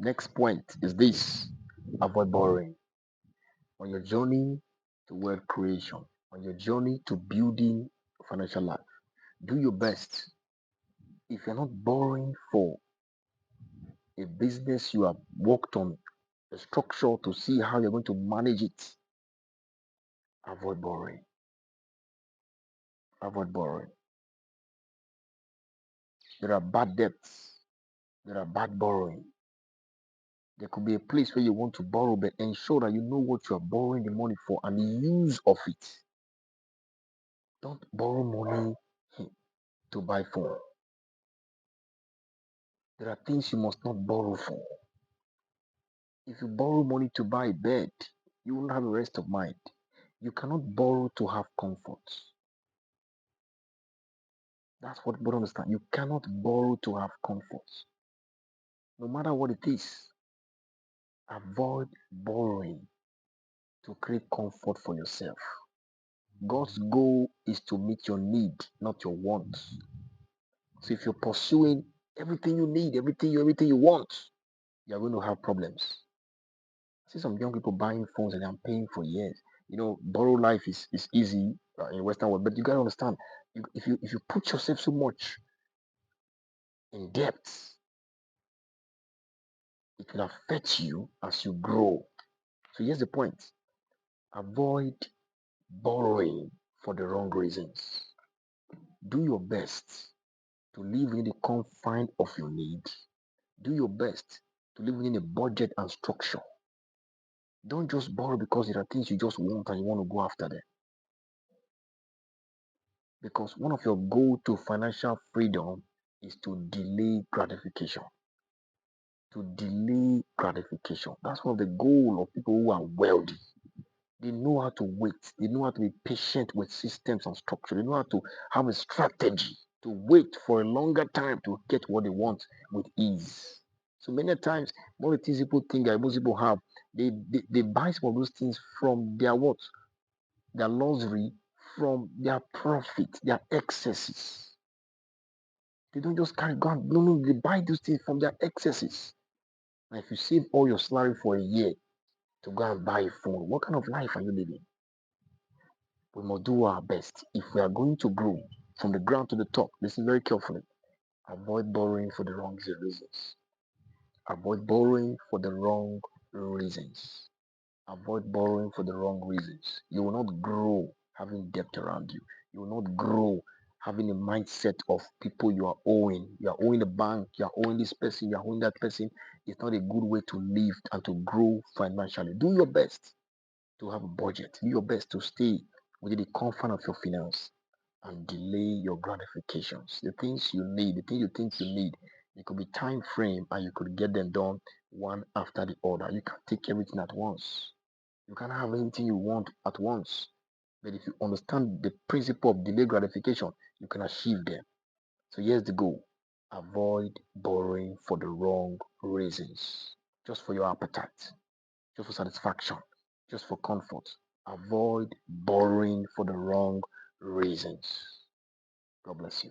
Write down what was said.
Next point is this: avoid borrowing. On your journey to wealth creation, on your journey to building financial life, do your best. If you're not borrowing for a business you have worked on, a structure to see how you're going to manage it, avoid borrowing. Avoid borrowing. There are bad debts. There are bad borrowing. There could be a place where you want to borrow, but ensure that you know what you are borrowing the money for and the use of it. Don't borrow money to buy phone. There are things you must not borrow for. If you borrow money to buy a bed, you won't have a rest of mind. You cannot borrow to have comfort. That's what people don't understand. You cannot borrow to have comfort. No matter what it is, avoid borrowing to create comfort for yourself. God's goal is to meet your need, not your wants. So if you're pursuing everything you need, everything you want, you're going to have problems. I see some young people buying phones and I'm paying for years. Borrow life is easy in Western world, but you gotta understand, if you put yourself so much in debt, it will affect you as you grow. So here's the point: avoid borrowing for the wrong reasons. Do your best to live within the confine of your need. Do your best to live within a budget and structure. Don't just borrow because there are things you just want and you want to go after them. Because one of your goal to financial freedom is to delay gratification. To delay gratification. That's one of the goal of people who are wealthy. They know how to wait. They know how to be patient with systems and structure. They know how to have a strategy to wait for a longer time to get what they want with ease. So many times, one of the things people think that most people have, they buy some of those things from their what? Their luxury, from their profit, their excesses. They don't just carry gun. No, no, they buy those things from their excesses. Now, if you save all your salary for a year to go and buy a phone, what kind of life are you living? We must do our best. If we are going to grow from the ground to the top, listen very carefully. Avoid borrowing for the wrong reasons. Avoid borrowing for the wrong reasons. Avoid borrowing for the wrong reasons. You will not grow having debt around you. You will not grow having a mindset of people you are owing. You are owing the bank, you are owing this person, you are owing that person. It's not a good way to live and to grow financially. Do your best to have a budget. Do your best to stay within the confine of your finance and delay your gratifications. The things you need, the things you think you need, it could be time frame and you could get them done one after the other. You can't take everything at once. You can't have anything you want at once. But if you understand the principle of delayed gratification, you can achieve them. So here's the goal: avoid borrowing for the wrong reasons. Just for your appetite, just for satisfaction, just for comfort. Avoid borrowing for the wrong reasons. God bless you.